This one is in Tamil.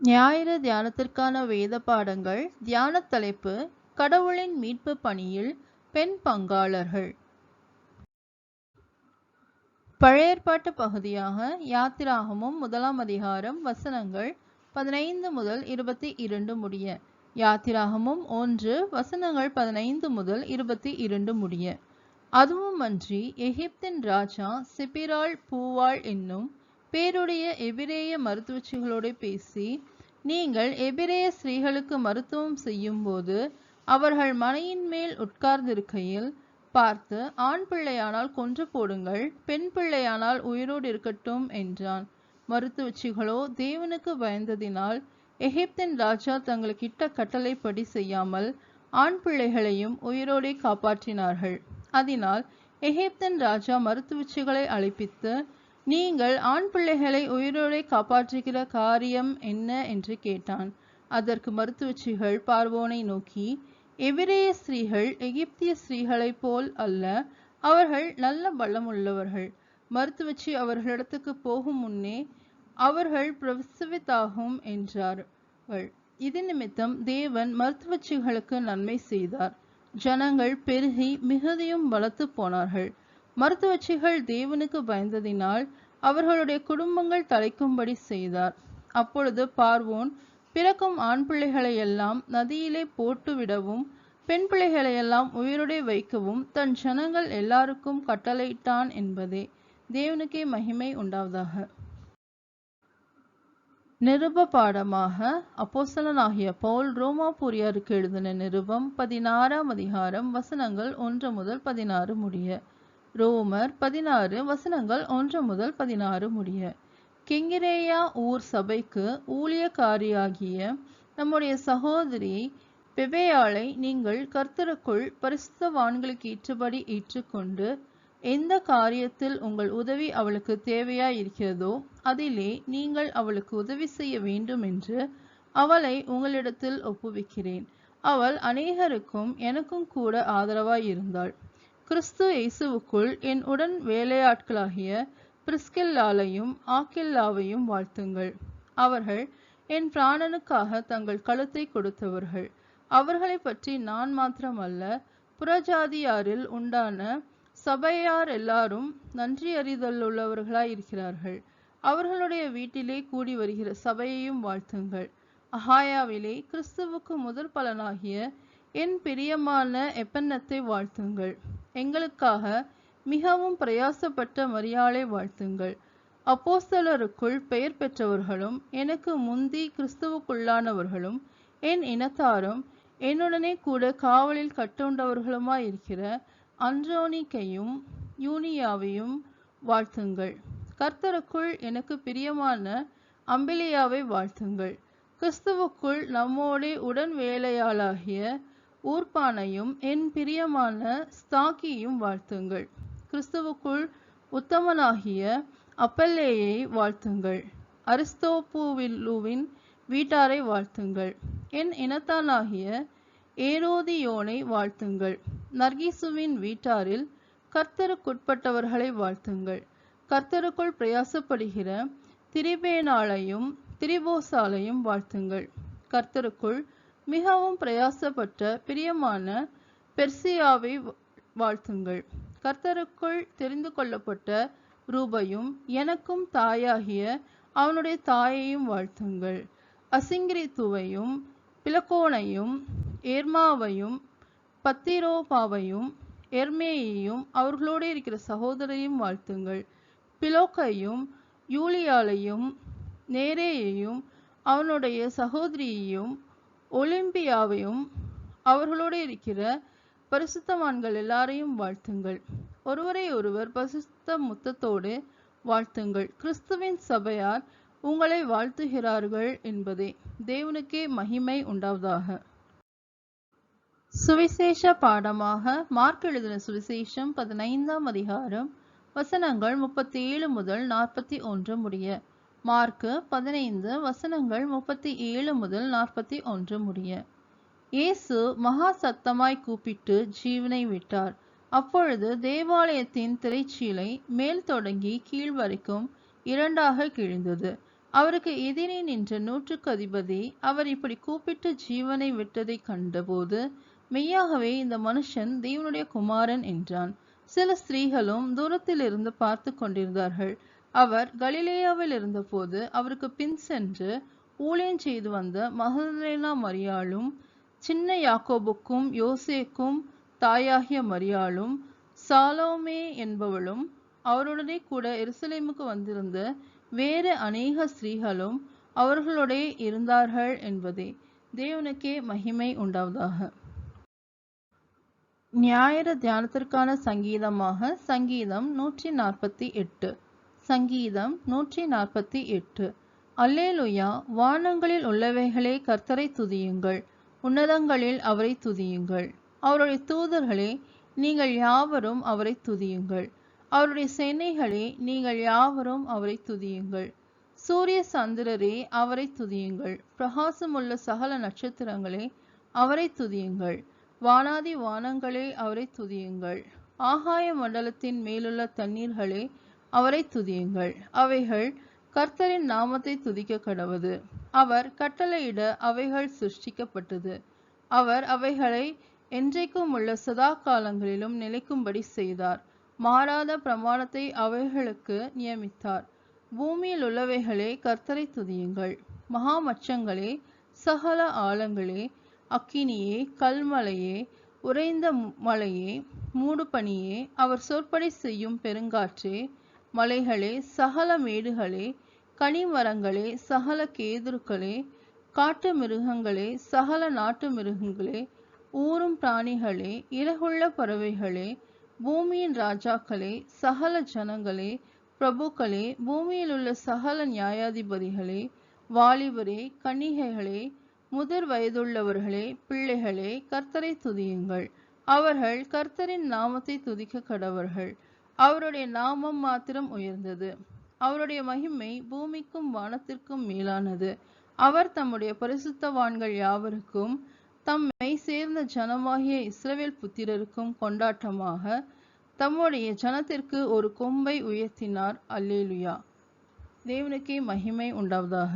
ஞாயிறு தியானத்திற்கான வேத பாடங்கள். தியான தலைப்பு: கடவுளின் மீட்பு பணியில் பெண் பங்காளர்கள். பழைய ஏற்பாட்டு பகுதியாக யாத்திராகமம் 1ஆம் அதிகாரம் வசனங்கள் 15 முதல் 22 முடிய. யாத்திராகமம் 1 வசனங்கள் 15 முதல் 22 முடிய. அதுவுமன்றி எகிப்தின் ராஜா சிபிராள் பூவாள் என்னும் பேருடைய எபிரேய மருத்துவச்சிகளோடு பேசி, நீங்கள் எபிரேய ஸ்திரீகளுக்கு மருத்துவம் செய்யும்போது அவர்கள் மனையின் மேல் உட்கார்ந்திருக்கையில் பார்த்து, ஆண் பிள்ளையானால் கொன்று போடுங்கள், பெண் பிள்ளையானால் உயிரோடு இருக்கட்டும் என்றான். மருத்துவச்சிகளோ தேவனுக்கு பயந்ததினால் எகிப்தின் ராஜா தங்களுக்கு இட்ட கட்டளைப்படி செய்யாமல் ஆண் பிள்ளைகளையும் உயிரோடே காப்பாற்றினார்கள். அதனால் எகிப்தின் ராஜா மருத்துவச்சிகளை அழைப்பித்து, நீங்கள் ஆண் பிள்ளைகளை உயிரோடே காப்பாற்றுகிற காரியம் என்ன என்று கேட்டான். அதற்கு மருத்துவச்சிகள் பார்வோனை நோக்கி, எபிரேய ஸ்திரீகள் எகிப்திய ஸ்திரீகளைப் போல் அல்ல, அவர்கள் நல்ல பலமுள்ளவர்கள். மருத்துவச்சி அவர்களிடத்துக்கு போகும் முன்னே அவர்கள் பிரசவித்தாகும் என்றார்கள். இது நிமித்தம் தேவன் மருத்துவச்சிகளுக்கு நன்மை செய்தார். ஜனங்கள் பெருகி மிகுதியும் பலத்து போனார்கள். மருத்துவச்சிகள் தேவனுக்கு பயந்ததினால் அவர்களுடைய குடும்பங்கள் தலைக்கும்படி செய்தார். அப்பொழுது பார்வோன் பிறக்கும் ஆண் பிள்ளைகளையெல்லாம் நதியிலே போட்டுவிடவும் பெண் பிள்ளைகளையெல்லாம் உயிரோடே வைக்கவும் தன் ஜனங்கள் எல்லாருக்கும் கட்டளையிட்டான் என்பதே. தேவனுக்கே மகிமை உண்டாவதாக. நிருப பாடமாக அப்போஸ்தலனாகிய பவுல் ரோமாபுரியருக்கு எழுதின நிருபம் 16ஆம் அதிகாரம் வசனங்கள் 1 முதல் 16 முடிய. ரோமர் 16 வசனங்கள் 1 முதல் 16 முடிய. கெங்கிரேயா ஊர் சபைக்கு ஊழியக்காரியாகிய நம்முடைய சகோதரி பெபேயாளை நீங்கள் கர்த்தருக்குள் பரிசுத்தவான்களுக்கு ஏற்றபடி ஏற்றுக்கொண்டு, எந்த காரியத்தில் உங்கள் உதவி அவளுக்கு தேவையாயிருக்கிறதோ அதிலே நீங்கள் அவளுக்கு உதவி செய்ய வேண்டும் என்று அவளை உங்களிடத்தில் ஒப்புவிக்கிறேன். அவள் அநேகருக்கும் எனக்கும் கூட ஆதரவாயிருந்தாள். கிறிஸ்து இயேசுவுக்குள் என் உடன் வேலையாட்களாகிய பிரிஸ்கில்லாளையும் ஆக்கில்லாவையும் வாழ்த்துங்கள். அவர்கள் என் பிராணனுக்காக தங்கள் கழுத்தை கொடுத்தவர்கள். அவர்களை பற்றி நான் மாத்திரமல்ல, புறஜாதியாரில் உண்டான சபையார் எல்லாரும் நன்றி அறிதலுள்ளவர்களாயிருக்கிறார்கள். அவர்களுடைய வீட்டிலே கூடி வருகிற சபையையும் வாழ்த்துங்கள். அகாயாவிலே கிறிஸ்துவுக்கு முதற் பலனாகிய என் பிரியமான எப்பன்னத்தை வாழ்த்துங்கள். எங்களுக்காக மிகவும் பிரயாசப்பட்ட மரியாளை வாழ்த்துங்கள். அப்போஸ்தலருக்குள் பெயர் பெற்றவர்களும் எனக்கு முந்தி கிறிஸ்துவுக்குள்ளானவர்களும் என் இனத்தாரும் என்னுடனே கூட காவலில் கட்டுண்டவர்களுமாயிருக்கிற அன்றோனிக்கையும் யூனியாவையும் வாழ்த்துங்கள். கர்த்தருக்குள் எனக்கு பிரியமான அம்பிலியாவை வாழ்த்துங்கள். கிறிஸ்துவுக்குள் நம்மோடே உடன் வேலையாளாகிய ஊர்பானையும் என் பிரியமான ஸ்தாக்கியும் வாழ்த்துங்கள். கிறிஸ்துவுக்குள் உத்தமனாகிய அப்பல்லேயை வாழ்த்துங்கள். அரிஸ்தோபுலுவின் வீட்டாரை வாழ்த்துங்கள். என் இனத்தானாகிய ஏரோதியோனை வாழ்த்துங்கள். நர்கீசுவின் வீட்டாரில் கர்த்தருக்குட்பட்டவர்களை வாழ்த்துங்கள். கர்த்தருக்குள் பிரயாசப்படுகிற திரிபேனாளையும் திரிபோசாலையும் வாழ்த்துங்கள். கர்த்தருக்குள் மிகவும் பிரயாசப்பட்ட பிரியமான பெர்சியாவை வாழ்த்துங்கள். கர்த்தருக்குள் தெரிந்து கொள்ளப்பட்ட ரூபையும் எனக்கும் தாயாகிய அவனுடைய தாயையும் வாழ்த்துங்கள். அசிங்கிரித்துவையும் பிலக்கோனையும் ஏர்மாவையும் பத்திரோபாவையும் எர்மேயையும் அவர்களோடு இருக்கிற சகோதரையும் வாழ்த்துங்கள். பிலோக்கையும் யூலியாலையும் நேரேயையும் அவனுடைய சகோதரியையும் ஒலிம்பியாவையும் அவர்களோடு இருக்கிற பரிசுத்தவான்கள் எல்லாரையும் வாழ்த்துங்கள். ஒருவரை ஒருவர் பரிசுத்த முத்தத்தோடு வாழ்த்துங்கள். கிறிஸ்துவின் சபையார் உங்களை வாழ்த்துகிறார்கள் என்பதே. தேவனுக்கே மகிமை உண்டாவதாக. சுவிசேஷ பாடமாக மார்க் எழுதின சுவிசேஷம் 15ஆம் அதிகாரம் வசனங்கள் 37 முதல் 41 முடிய. மார்க்கு 15 வசனங்கள் 37 முதல் 41 முடிய. இயேசு மகா சத்தமாய் கூப்பிட்டு ஜீவனை விட்டார். அப்பொழுது தேவாலயத்தின் திரைச்சீலை மேல் தொடங்கி கீழ் வரைக்கும் இரண்டாக கிழிந்தது. அவருக்கு எதிரே நின்ற 100க்கு அதிபதி அவர் இப்படி கூப்பிட்டு ஜீவனை விட்டதைக் கண்டபோது, மெய்யாகவே இந்த மனுஷன் தேவனுடைய குமாரன் என்றான். சில ஸ்திரீகளும் தூரத்திலிருந்து பார்த்து கொண்டிருந்தார்கள். அவர் கலிலேயாவில் இருந்தபோது அவருக்கு பின் சென்று ஊழியம் செய்து வந்த மகதலேனா மரியாளும், சின்ன யாக்கோபுக்கும் யோசேக்கும் தாயாகிய மரியாளும், சாலோமே என்பவளும், அவருடனே கூட எருசலேமுக்கு வந்திருந்த வேறு அநேக ஸ்திரீகளும் அவர்களுடைய இருந்தார்கள் என்பதே. தேவனுக்கே மகிமை உண்டாவதாக. ஞாயிறு தியானத்திற்கான சங்கீதமாக சங்கீதம் 148. சங்கீதம் 148. அல்லேலுயா. வானங்களில் உள்ளவைகளே கர்த்தரை துதியுங்கள், உன்னதங்களில் அவரை துதியுங்கள். அவருடைய தூதர்களே, நீங்கள் யாவரும் அவரை துதியுங்கள். அவருடைய சேனைகளே, நீங்கள் யாவரும் அவரை துதியுங்கள். சூரிய சந்திரரே, அவரை துதியுங்கள். பிரகாசமுள்ள சகல நட்சத்திரங்களே, அவரை துதியுங்கள். வானாதி வானங்களே, அவரை துதியுங்கள். ஆகாய மண்டலத்தின் மேலுள்ள தண்ணீர்களே, அவரை துதியுங்கள். அவைகள் கர்த்தரின் நாமத்தை துதிக்க கடவது. அவர் கட்டளையிட அவைகள் சிருஷ்டிக்கப்பட்டது. அவர் அவைகளை என்றைக்கும் உள்ள சதா காலங்களிலும் நிலைக்கும்படி செய்தார். மாறாத பிரமாணத்தை அவைகளுக்கு நியமித்தார். பூமியில் உள்ளவைகளே, கர்த்தரை துதியுங்கள். மகாமச்சங்களே, சகல ஆழங்களே, அக்கினியே, கல்மலையே, உறைந்த மலையே, மூடுபனியே, அவர் சொற்படி செய்யும் பெருங்காற்றே, மலைகளே, சகல மேடுகளே, கனிமரங்களே, சகல கேதுருக்களே, காட்டு மிருகங்களே, சகல நாட்டு மிருகங்களே, ஊரும் பிராணிகளே, இறகுள்ள பறவைகளே, பூமியின் ராஜாக்களே, சகல ஜனங்களே, பிரபுக்களே, பூமியில் உள்ள சகல நியாயாதிபதிகளே, வாலிபரே, கன்னிகைகளே, முதிர் வயதுள்ளவர்களே, பிள்ளைகளே, கர்த்தரை துதியுங்கள். அவர்கள் கர்த்தரின் நாமத்தை துதிக்க கடவர்கள். அவருடைய நாமம் மாத்திரம் உயர்ந்தது. அவருடைய மகிமை பூமிக்கும் வானத்திற்கும் மேலானது. அவர் தம்முடைய பரிசுத்தவான்கள் யாவருக்கும், தம்மை சேர்ந்த ஜனமாகிய இஸ்ரவேல் புத்திரருக்கும் கொண்டாட்டமாக தம்முடைய ஜனத்திற்கு ஒரு கொம்பை உயர்த்தினார். அல்லேலுயா. தேவனுக்கே மகிமை உண்டாவதாக.